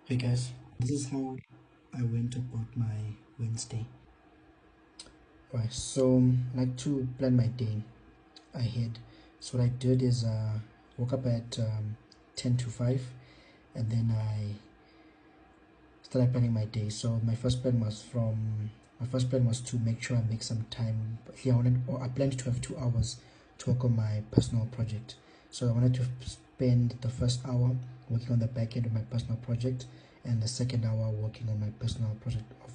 Hey guys, this is how I went about my Wednesday. Right, so I like to plan my day ahead. So what I did is woke up at 10 to 5, and then I started planning my day. So my first plan was to make sure I make some time. Yeah, I planned to have 2 hours to work on my personal project. So I wanted to spend the first hour working on the back end of my personal project, and the second hour working on my personal project of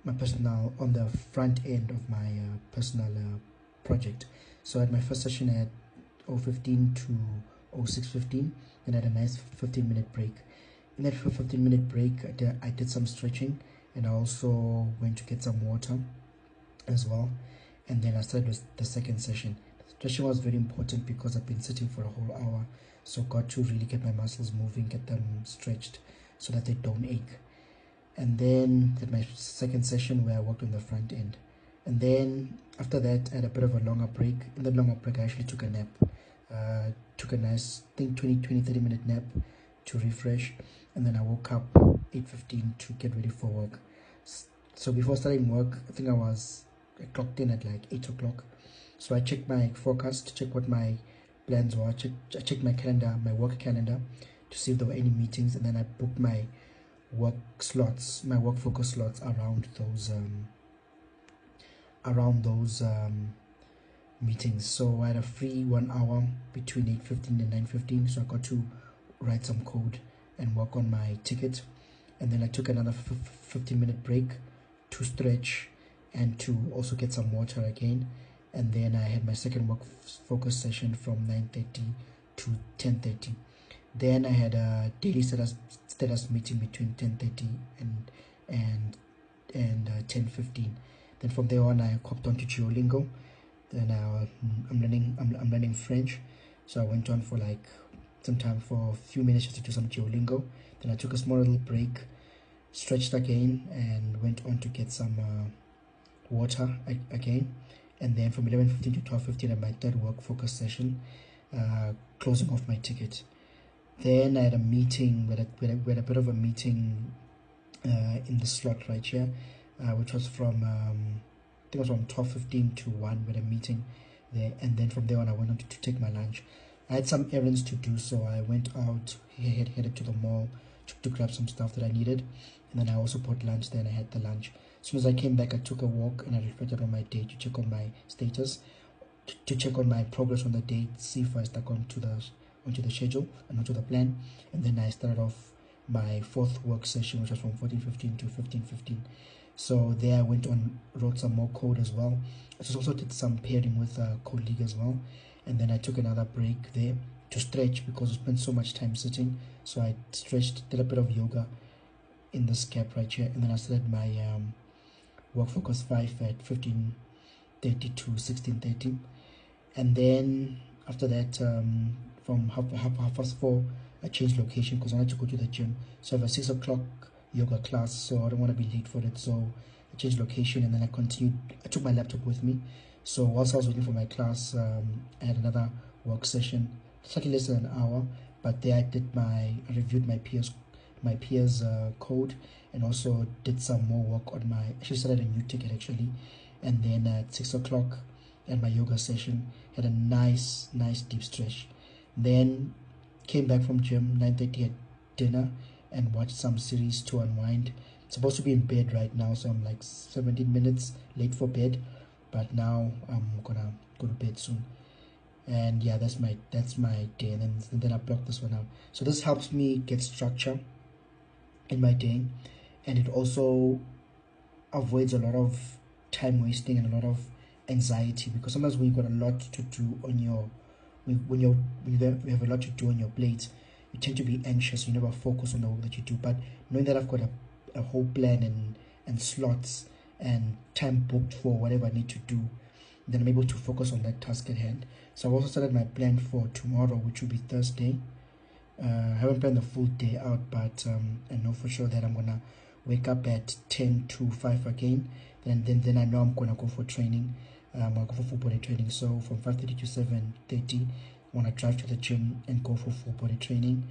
my personal on the front end of my personal project. So at my first session at 0:15 to 06:15, then I had a nice 15-minute break. In that 15-minute break, I did some stretching, and I also went to get some water as well. And then I started with the second session. Stretching was very important because I've been sitting for a whole hour, so got to really get my muscles moving, get them stretched so that they don't ache. And then did my second session where I worked on the front end. And then after that, I had a bit of a longer break. In the longer break, I actually took a nap. Took a nice, I think 30-minute nap to refresh. And then I woke up 8:15 to get ready for work. So before starting work, I clocked in at like 8 o'clock. So I checked my forecast to check what my plans were. I checked my calendar, my work calendar, to see if there were any meetings. And then I booked my work focus slots around those meetings. So I had a free 1 hour between 8:15 and 9:15, so I got to write some code and work on my ticket. And then I took another 15-minute break to stretch and to also get some water again. And then I had my second work focus session from 9:30 to 10:30. Then I had a daily status meeting between 10:30 and 10:15. Then from there on, I hopped on to Duolingo. Then I'm learning French, so I went on for like some time, for a few minutes, just to do some Duolingo. Then I took a small little break, stretched again, and went on to get some water again. And then from 11:15 to 12:15, I had my third work focus session, closing off my ticket. Then I had a meeting, we had a bit of a meeting in the slot right here, which was from, I think it was from 12:15 to 1, with a meeting there. And then from there on, I went on to take my lunch. I had some errands to do, so I went out, headed to the mall to grab some stuff that I needed. And then I also bought lunch there, and I had the lunch. As soon as I came back, I took a walk and I reflected on my day to check on my status, to check on my progress on the day, see if I stuck onto the schedule and onto the plan. And then I started off my fourth work session, which was from 14:15 to 15:15. So there I wrote some more code as well. I just also did some pairing with Code League as well. And then I took another break there to stretch because I spent so much time sitting. So I stretched, did a bit of yoga in this gap right here. And then I started my work focus 5 at 15:30 to 16:30. And then after that, from half past 4, I changed location because I wanted to go to the gym. So I have a 6 o'clock yoga class, so I don't want to be late for it. So I changed location, and then I took my laptop with me. So whilst I was waiting for my class, I had another work session, slightly less than an hour, but there I reviewed my peers code, and also did some more work on actually started a new ticket actually. And then at 6 o'clock at my yoga session, had a nice deep stretch. Then came back from gym, 9:30, at dinner, and watched some series to unwind. Supposed to be in bed right now, so I'm like 17 minutes late for bed, but now I'm gonna go to bed soon. And yeah, that's my day. And then I block this one out, so this helps me get structure in my day, and it also avoids a lot of time wasting and a lot of anxiety, because sometimes when you've got a lot to do on your when you have a lot to do on your plate, you tend to be anxious. You never focus on the work that you do. But knowing that I've got a whole plan and slots and time booked for whatever I need to do, then I'm able to focus on that task at hand. So I've also started my plan for tomorrow, which will be Thursday. I haven't planned the full day out, but I know for sure that I'm gonna wake up at 10 to 5 again. Then I know I'm gonna go for training. I'll go for full body training. So from 5:30 to 7:30, I wanna drive to the gym and go for full body training.